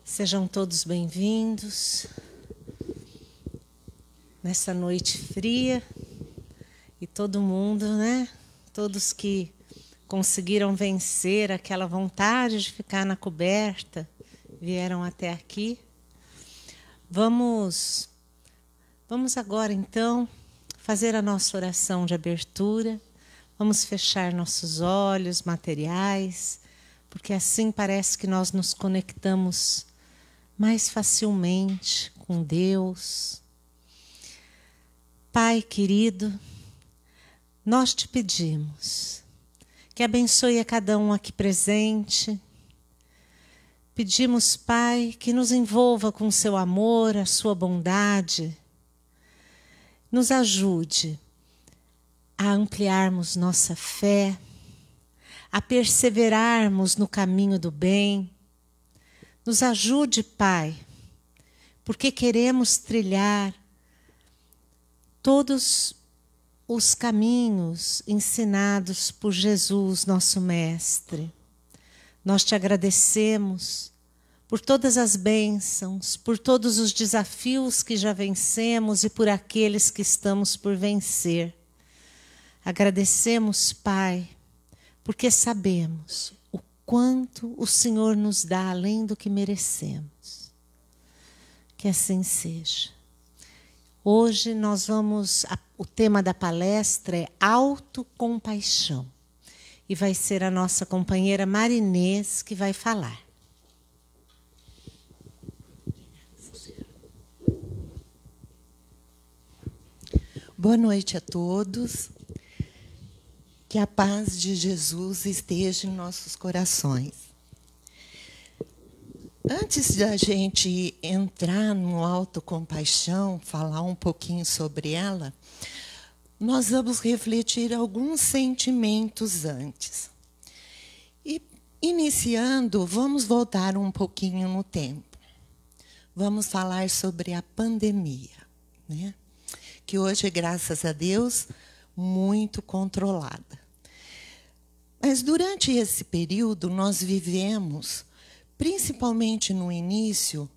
Sejam todos bem-vindos nessa noite fria e todo mundo, né? Todos que conseguiram vencer aquela vontade de ficar na coberta, vieram até aqui. Vamos agora, então, fazer a nossa oração de abertura. Vamos fechar nossos olhos materiais, porque assim parece que nós nos conectamos mais facilmente com Deus. Pai querido, nós te pedimos que abençoe a cada um aqui presente. Pedimos, Pai, que nos envolva com seu amor, a sua bondade. Nos ajude a ampliarmos nossa fé, a perseverarmos no caminho do bem. Nos ajude, Pai, porque queremos trilhar todos os caminhos ensinados por Jesus, nosso Mestre. Nós te agradecemos por todas as bênçãos, por todos os desafios que já vencemos e por aqueles que estamos por vencer. Agradecemos, Pai, porque sabemos o quanto o Senhor nos dá além do que merecemos. Que assim seja. Hoje o tema da palestra é autocompaixão. E vai ser a nossa companheira Marinês que vai falar. Boa noite a todos. Que a paz de Jesus esteja em nossos corações. Antes da gente entrar no autocompaixão, falar um pouquinho sobre ela, nós vamos refletir alguns sentimentos antes. E, iniciando, vamos voltar um pouquinho no tempo. Vamos falar sobre a pandemia, né? Que hoje, graças a Deus, muito controlada. Mas, durante esse período, nós vivemos, principalmente no início,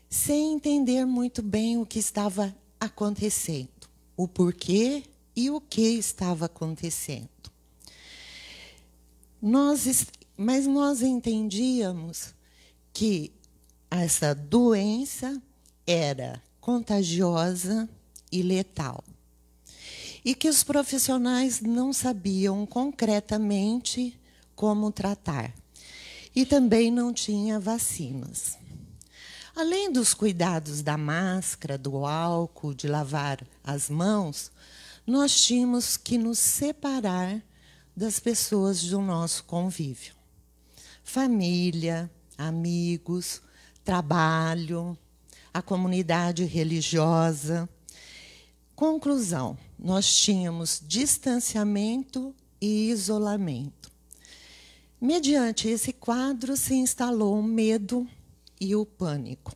sem entender muito bem o que estava acontecendo, o porquê e o que estava acontecendo. Mas nós entendíamos que essa doença era contagiosa e letal. E que os profissionais não sabiam concretamente como tratar. E também não tinha vacinas. Além dos cuidados da máscara, do álcool, de lavar as mãos, nós tínhamos que nos separar das pessoas do nosso convívio. Família, amigos, trabalho, a comunidade religiosa. Conclusão, nós tínhamos distanciamento e isolamento. Mediante esse quadro se instalou o medo e o pânico.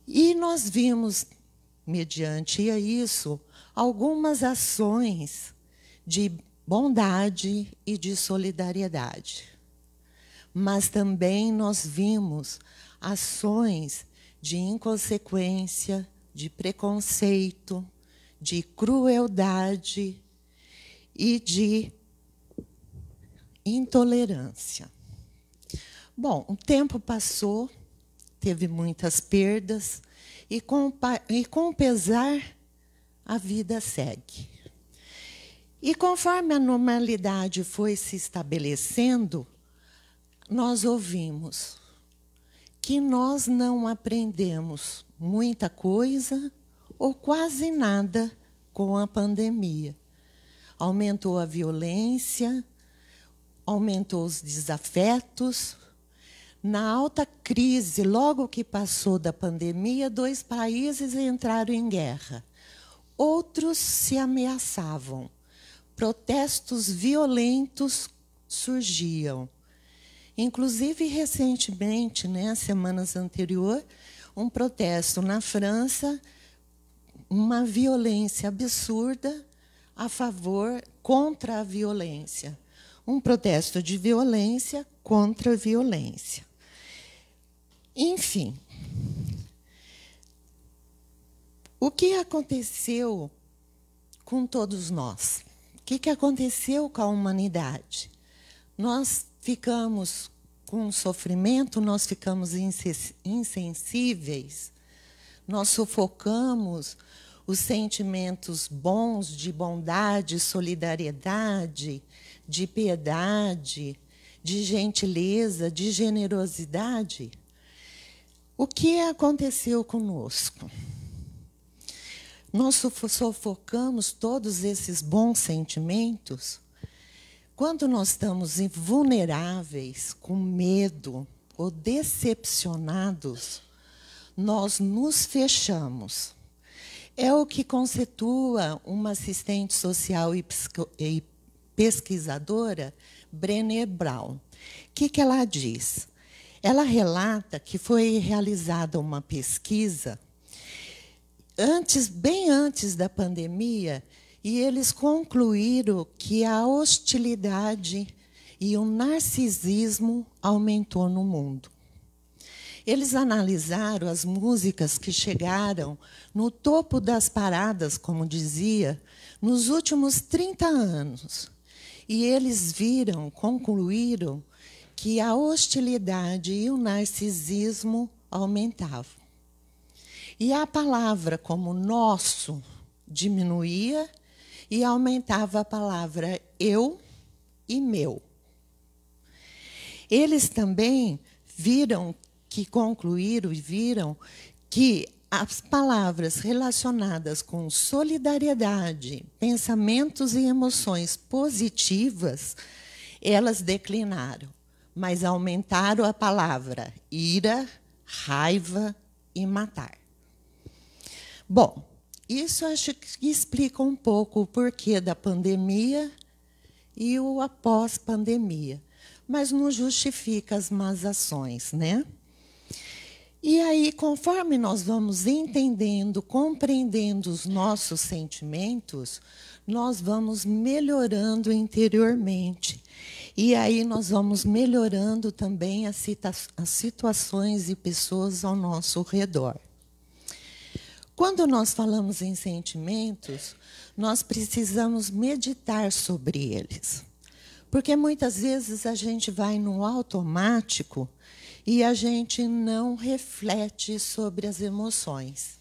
E nós vimos, mediante isso, algumas ações de bondade e de solidariedade. Mas também nós vimos ações de inconsequência, de preconceito, de crueldade e de intolerância. Bom, o tempo passou, teve muitas perdas, e com o pesar, a vida segue. E conforme a normalidade foi se estabelecendo, nós ouvimos que nós não aprendemos muita coisa ou quase nada com a pandemia. Aumentou a violência, aumentou os desafetos. Na alta crise, logo que passou da pandemia, 2 países entraram em guerra. Outros se ameaçavam. Protestos violentos surgiam. Inclusive, recentemente, né, semanas anteriores, um protesto na França, uma violência absurda contra a violência. Um protesto de violência contra a violência. Enfim, o que aconteceu com todos nós? O que aconteceu com a humanidade? Nós ficamos com sofrimento, nós ficamos insensíveis, nós sufocamos os sentimentos bons de bondade, solidariedade, de piedade, de gentileza, de generosidade. O que aconteceu conosco? Nós sufocamos todos esses bons sentimentos quando nós estamos vulneráveis, com medo ou decepcionados, nós nos fechamos. É o que conceitua uma assistente social e pesquisadora, Brené Brown. O que ela diz? Ela relata que foi realizada uma pesquisa bem antes da pandemia, e eles concluíram que a hostilidade e o narcisismo aumentou no mundo. Eles analisaram as músicas que chegaram no topo das paradas, como dizia, nos últimos 30 anos. E eles concluíram que a hostilidade e o narcisismo aumentavam. E a palavra como nosso diminuía e aumentava a palavra eu e meu. Eles também concluíram e viram que as palavras relacionadas com solidariedade, pensamentos e emoções positivas, elas declinaram, mas aumentaram a palavra ira, raiva e matar. Bom, isso acho que explica um pouco o porquê da pandemia e o após-pandemia, mas não justifica as más ações, né? E aí, conforme nós vamos entendendo, compreendendo os nossos sentimentos, nós vamos melhorando interiormente. E aí nós vamos melhorando também as situações e pessoas ao nosso redor. Quando nós falamos em sentimentos, nós precisamos meditar sobre eles. Porque muitas vezes a gente vai no automático e a gente não reflete sobre as emoções.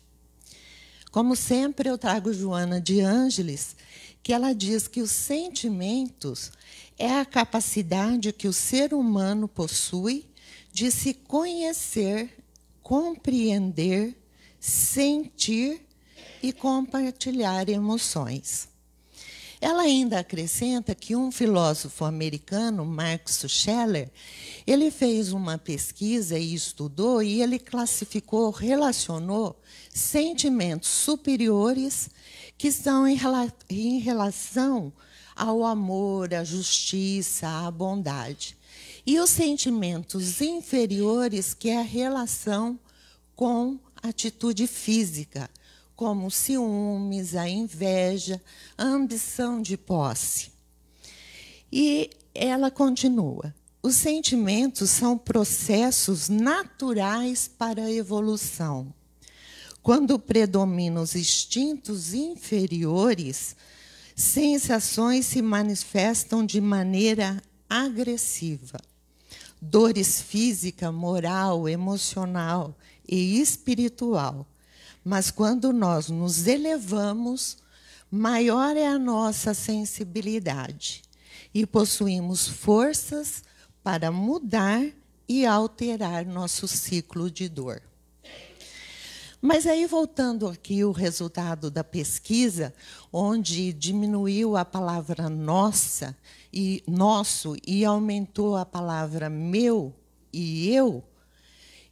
Como sempre, eu trago Joana de Ângeles, que ela diz que os sentimentos é a capacidade que o ser humano possui de se conhecer, compreender, sentir e compartilhar emoções. Ela ainda acrescenta que um filósofo americano, Max Scheler, ele fez uma pesquisa e estudou, e ele relacionou sentimentos superiores que estão em relação ao amor, à justiça, à bondade. E os sentimentos inferiores, que é a relação com a atitude física, como os ciúmes, a inveja, a ambição de posse. E ela continua: os sentimentos são processos naturais para a evolução. Quando predominam os instintos inferiores, sensações se manifestam de maneira agressiva. Dores física, moral, emocional e espiritual. Mas quando nós nos elevamos, maior é a nossa sensibilidade e possuímos forças para mudar e alterar nosso ciclo de dor. Mas aí, voltando aqui o resultado da pesquisa, onde diminuiu a palavra nossa e nosso e aumentou a palavra meu e eu,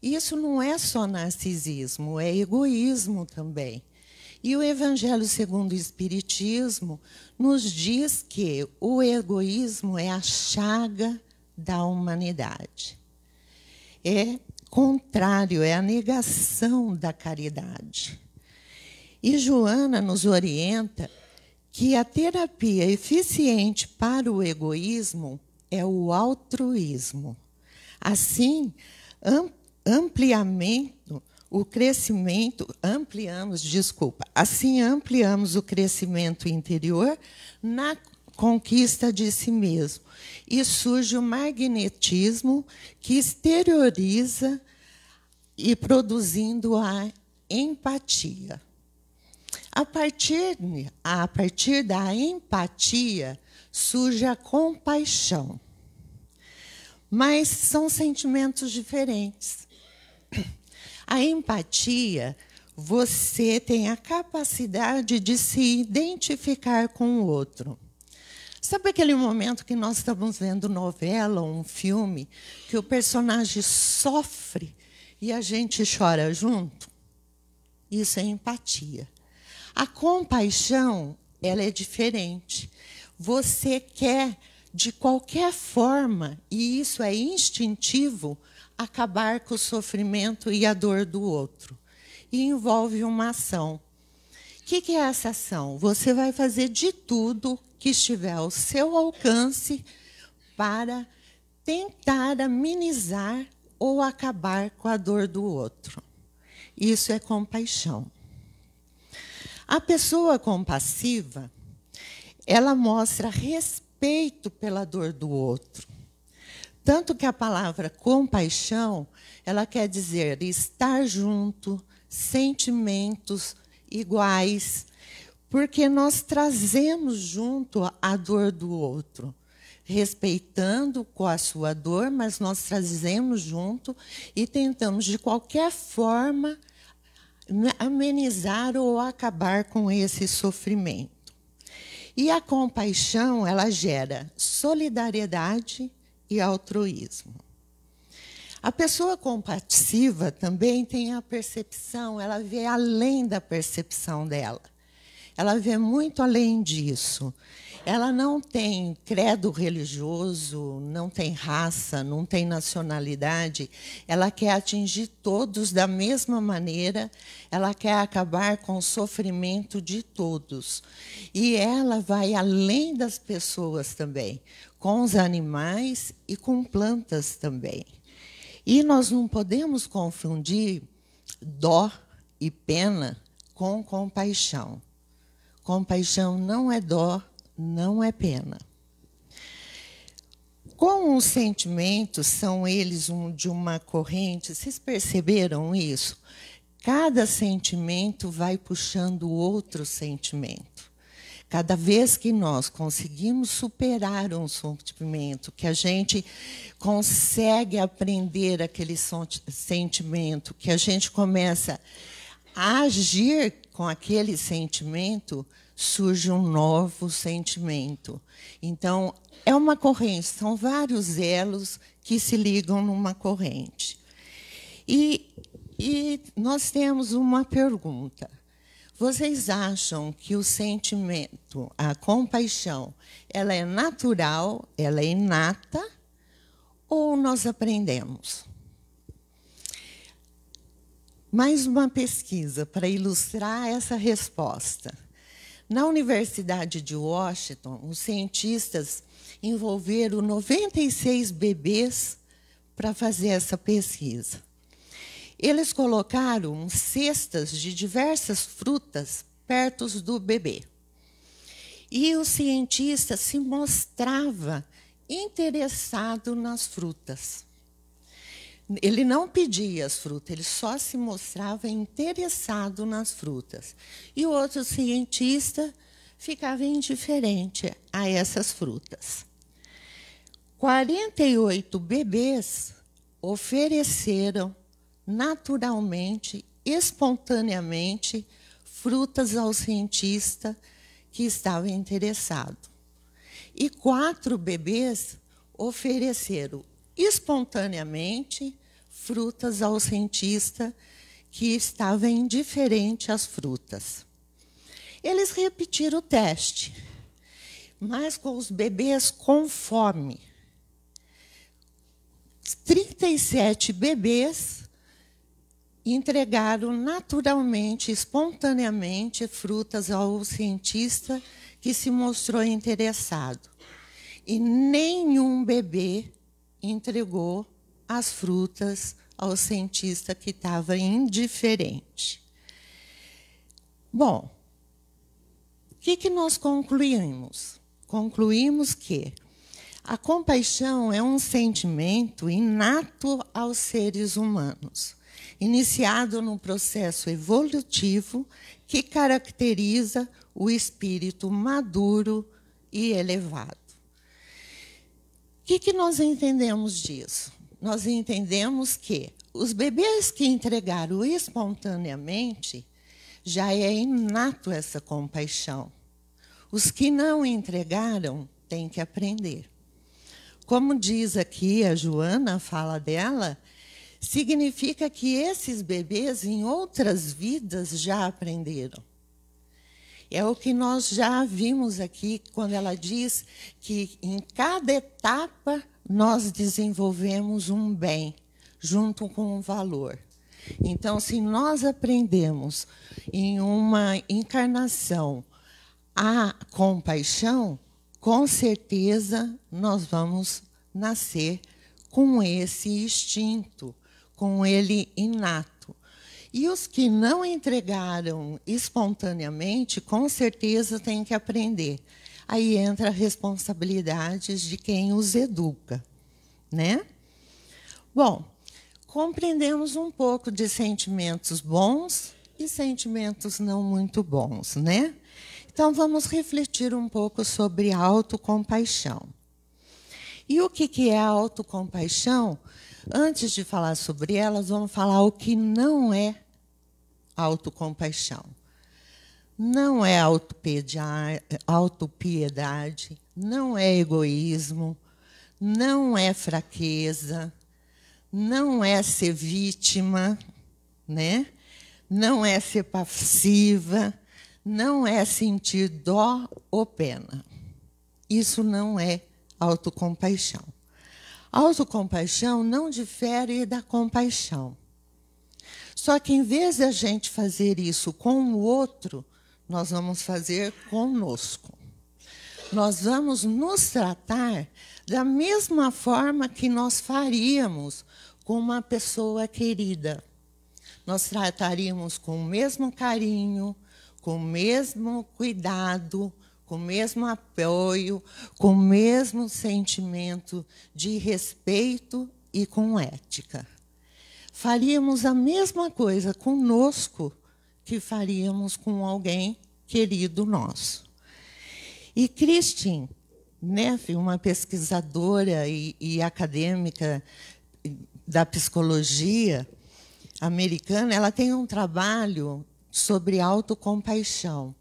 isso não é só narcisismo, é egoísmo também. E o Evangelho segundo o Espiritismo nos diz que o egoísmo é a chaga da humanidade. É contrário, é a negação da caridade. E Joana nos orienta que a terapia eficiente para o egoísmo é o altruísmo. Assim, assim ampliamos o crescimento interior na conquista de si mesmo. E surge o magnetismo que exterioriza e produzindo a empatia. A partir da empatia surge a compaixão. Mas são sentimentos diferentes. A empatia, você tem a capacidade de se identificar com o outro. Sabe aquele momento que nós estamos vendo novela ou um filme, que o personagem sofre e a gente chora junto? Isso é empatia. A compaixão, ela é diferente. Você quer, de qualquer forma, e isso é instintivo, acabar com o sofrimento e a dor do outro. E envolve uma ação. O que é essa ação? Você vai fazer de tudo que estiver ao seu alcance para tentar amenizar ou acabar com a dor do outro. Isso é compaixão. A pessoa compassiva, ela mostra respeito pela dor do outro. Tanto que a palavra compaixão, ela quer dizer estar junto, sentimentos iguais, porque nós trazemos junto a dor do outro, respeitando com a sua dor, mas nós trazemos junto e tentamos, de qualquer forma, amenizar ou acabar com esse sofrimento. E a compaixão, ela gera solidariedade e altruísmo. A pessoa compassiva também tem a percepção, ela vê além da percepção dela. Ela vê muito além disso. Ela não tem credo religioso, não tem raça, não tem nacionalidade. Ela quer atingir todos da mesma maneira. Ela quer acabar com o sofrimento de todos. E ela vai além das pessoas também, com os animais e com plantas também. E nós não podemos confundir dó e pena com compaixão. Compaixão não é dó, não é pena. Como os sentimentos são eles de uma corrente, vocês perceberam isso? Cada sentimento vai puxando outro sentimento. Cada vez que nós conseguimos superar um sentimento, que a gente consegue aprender aquele sentimento, que a gente começa a agir com aquele sentimento, surge um novo sentimento. Então, é uma corrente, são vários elos que se ligam numa corrente. E nós temos uma pergunta. Vocês acham que o sentimento, a compaixão, ela é natural, ela é inata, ou nós aprendemos? Mais uma pesquisa para ilustrar essa resposta. Na Universidade de Washington, os cientistas envolveram 96 bebês para fazer essa pesquisa. Eles colocaram cestas de diversas frutas perto do bebê. E o cientista se mostrava interessado nas frutas. Ele não pedia as frutas, ele só se mostrava interessado nas frutas. E o outro cientista ficava indiferente a essas frutas. 48 bebês ofereceram naturalmente, espontaneamente, frutas ao cientista que estava interessado. E 4 bebês ofereceram espontaneamente frutas ao cientista que estava indiferente às frutas. Eles repetiram o teste, mas com os bebês com fome. 37 bebês entregaram naturalmente, espontaneamente, frutas ao cientista que se mostrou interessado. E nenhum bebê entregou as frutas ao cientista que estava indiferente. Bom, o que nós concluímos? Concluímos que a compaixão é um sentimento inato aos seres humanos, iniciado no processo evolutivo que caracteriza o espírito maduro e elevado. O que nós entendemos disso? Nós entendemos que os bebês que entregaram espontaneamente, já é inato essa compaixão. Os que não entregaram têm que aprender. Como diz aqui a Joana, a fala dela, significa que esses bebês, em outras vidas, já aprenderam. É o que nós já vimos aqui, quando ela diz que em cada etapa nós desenvolvemos um bem, junto com um valor. Então, se nós aprendemos em uma encarnação a compaixão, com certeza nós vamos nascer com esse instinto, com ele inato. E os que não entregaram espontaneamente, com certeza têm que aprender. Aí entra a responsabilidade de quem os educa, né? Bom, compreendemos um pouco de sentimentos bons e sentimentos não muito bons, né? Então, vamos refletir um pouco sobre a autocompaixão. E o que é a autocompaixão? Antes de falar sobre elas, vamos falar o que não é autocompaixão. Não é autopiedade, não é egoísmo, não é fraqueza, não é ser vítima, né? Não é ser passiva, não é sentir dó ou pena. Isso não é autocompaixão. Autocompaixão não difere da compaixão. Só que, em vez de a gente fazer isso com o outro, nós vamos fazer conosco. Nós vamos nos tratar da mesma forma que nós faríamos com uma pessoa querida. Nós trataríamos com o mesmo carinho, com o mesmo cuidado, com o mesmo apoio, com o mesmo sentimento de respeito e com ética. Faríamos a mesma coisa conosco que faríamos com alguém querido nosso. E Christine Neff, uma pesquisadora e acadêmica da psicologia americana, ela tem um trabalho sobre autocompaixão,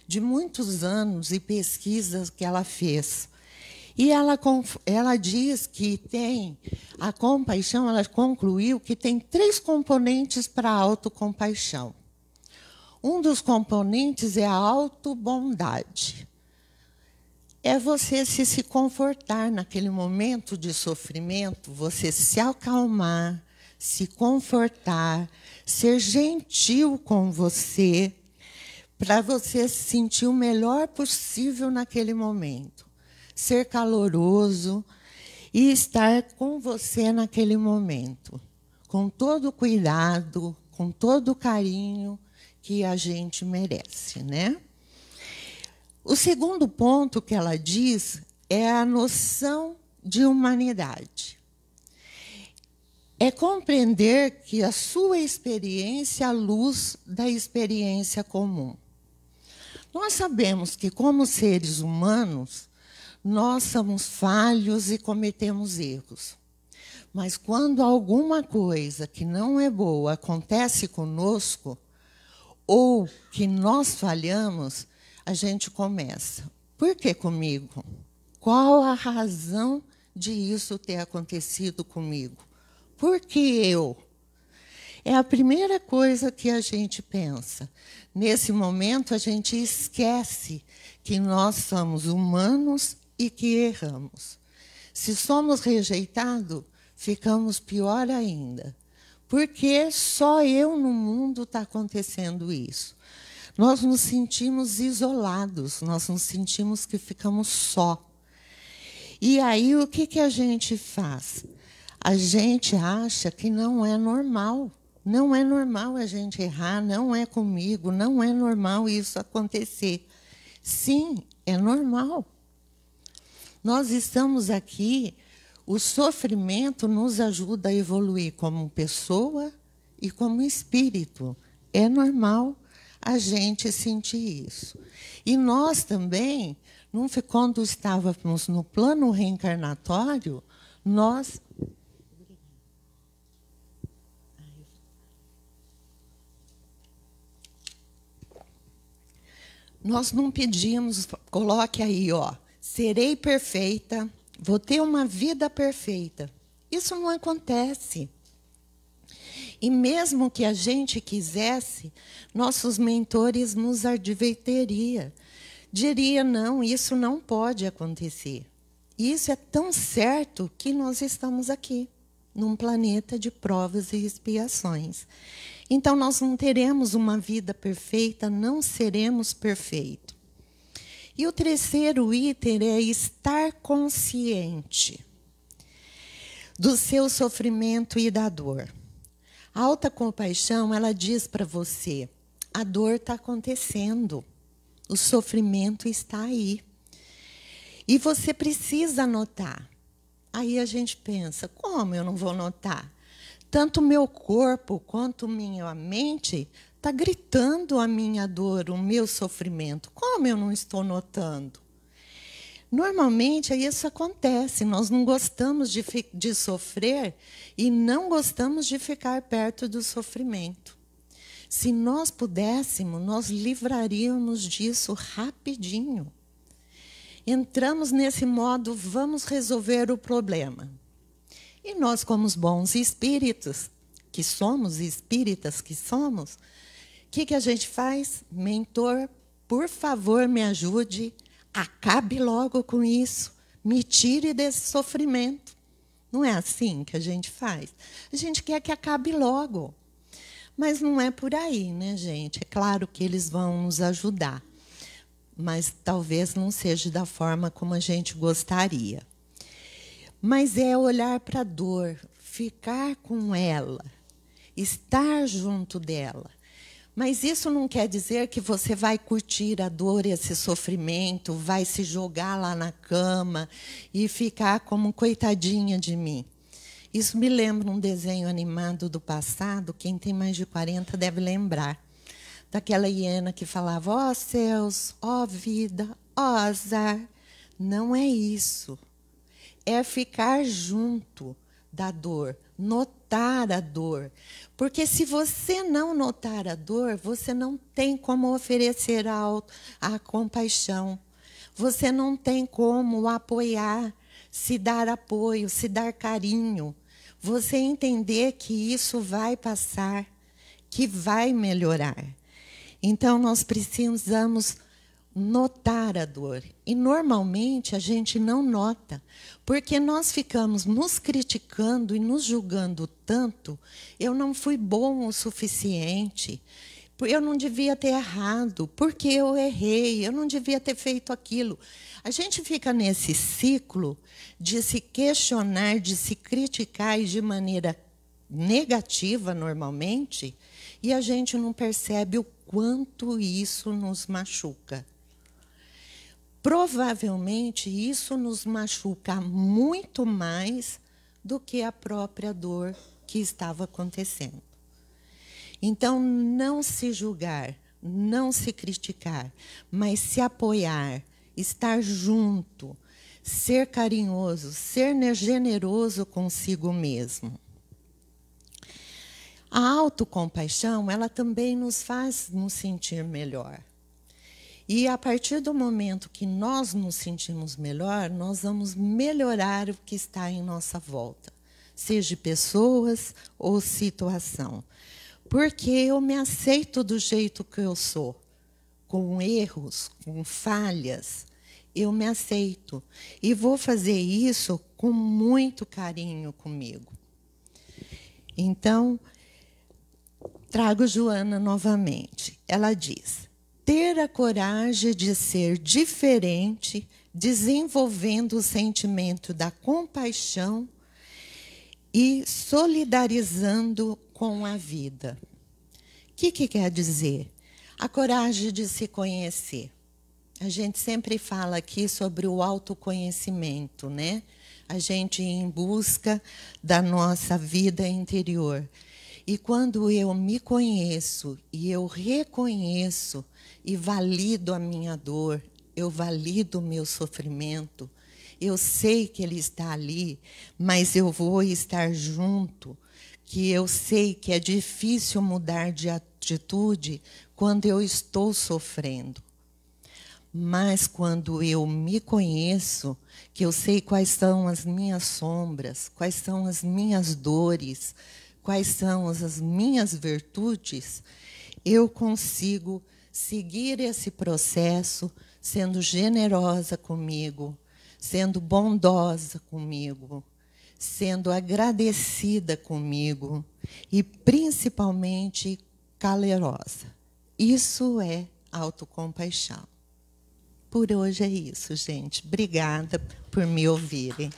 de muitos anos e pesquisas que ela fez. E ela diz que a compaixão, ela concluiu que tem 3 componentes para a autocompaixão. Um dos componentes é a autobondade. É você se confortar naquele momento de sofrimento, você se acalmar, se confortar, ser gentil com você, para você se sentir o melhor possível naquele momento. Ser caloroso e estar com você naquele momento, com todo o cuidado, com todo o carinho que a gente merece, né? O segundo ponto que ela diz é a noção de humanidade. É compreender que a sua experiência é a luz da experiência comum. Nós sabemos que, como seres humanos, nós somos falhos e cometemos erros. Mas quando alguma coisa que não é boa acontece conosco, ou que nós falhamos, a gente começa. Por que comigo? Qual a razão de isso ter acontecido comigo? Por que eu? É a primeira coisa que a gente pensa. Nesse momento, a gente esquece que nós somos humanos e que erramos. Se somos rejeitados, ficamos pior ainda. Porque só eu no mundo está acontecendo isso. Nós nos sentimos isolados, nós nos sentimos que ficamos só. E aí, o que a gente faz? A gente acha que não é normal. Não é normal a gente errar, não é comigo, não é normal isso acontecer. Sim, é normal. Nós estamos aqui, o sofrimento nos ajuda a evoluir como pessoa e como espírito. É normal a gente sentir isso. E nós também, quando estávamos no plano reencarnatório, nós não pedimos, coloque aí, ó, serei perfeita, vou ter uma vida perfeita. Isso não acontece. E mesmo que a gente quisesse, nossos mentores nos adverteriam. Diria, não, isso não pode acontecer. E isso é tão certo que nós estamos aqui, num planeta de provas e expiações. Então, nós não teremos uma vida perfeita, não seremos perfeitos. E o terceiro item é estar consciente do seu sofrimento e da dor. A alta compaixão, ela diz para você, a dor está acontecendo, o sofrimento está aí. E você precisa notar. Aí a gente pensa, como eu não vou notar? Tanto meu corpo quanto minha mente está gritando a minha dor, o meu sofrimento. Como eu não estou notando? Normalmente isso acontece. Nós não gostamos de sofrer e não gostamos de ficar perto do sofrimento. Se nós pudéssemos, nós livraríamos disso rapidinho. Entramos nesse modo, vamos resolver o problema. E nós, como os bons espíritos, que somos, espíritas que somos, o que a gente faz? Mentor, por favor, me ajude, acabe logo com isso, me tire desse sofrimento. Não é assim que a gente faz? A gente quer que acabe logo. Mas não é por aí, né, gente? É claro que eles vão nos ajudar, mas talvez não seja da forma como a gente gostaria. Mas é olhar para a dor, ficar com ela, estar junto dela. Mas isso não quer dizer que você vai curtir a dor e esse sofrimento, vai se jogar lá na cama e ficar como coitadinha de mim. Isso me lembra um desenho animado do passado, quem tem mais de 40 deve lembrar. Daquela hiena que falava, ó céus, ó vida, ó azar. Não é isso. É ficar junto da dor, notar a dor. Porque se você não notar a dor, você não tem como oferecer a compaixão. Você não tem como apoiar, se dar apoio, se dar carinho. Você entender que isso vai passar, que vai melhorar. Então, nós precisamos notar a dor. E, normalmente, a gente não nota, porque nós ficamos nos criticando e nos julgando tanto. Eu não fui bom o suficiente, eu não devia ter errado, porque eu errei, eu não devia ter feito aquilo. A gente fica nesse ciclo de se questionar, de se criticar e de maneira negativa, normalmente, e a gente não percebe o quanto isso nos machuca. Provavelmente, isso nos machuca muito mais do que a própria dor que estava acontecendo. Então, não se julgar, não se criticar, mas se apoiar, estar junto, ser carinhoso, ser generoso consigo mesmo. A autocompaixão, ela também nos faz nos sentir melhor. E a partir do momento que nós nos sentimos melhor, nós vamos melhorar o que está em nossa volta, seja pessoas ou situação. Porque eu me aceito do jeito que eu sou, com erros, com falhas, eu me aceito. E vou fazer isso com muito carinho comigo. Então, trago Joana novamente. Ela diz, ter a coragem de ser diferente, desenvolvendo o sentimento da compaixão e solidarizando com a vida. O que quer dizer? A coragem de se conhecer. A gente sempre fala aqui sobre o autoconhecimento, né? A gente ir em busca da nossa vida interior. E quando eu me conheço e eu reconheço e valido a minha dor, eu valido o meu sofrimento, eu sei que ele está ali, mas eu vou estar junto, que eu sei que é difícil mudar de atitude quando eu estou sofrendo. Mas quando eu me conheço, que eu sei quais são as minhas sombras, quais são as minhas dores, quais são as minhas virtudes, eu consigo seguir esse processo sendo generosa comigo, sendo bondosa comigo, sendo agradecida comigo e, principalmente, calorosa. Isso é autocompaixão. Por hoje é isso, gente. Obrigada por me ouvirem.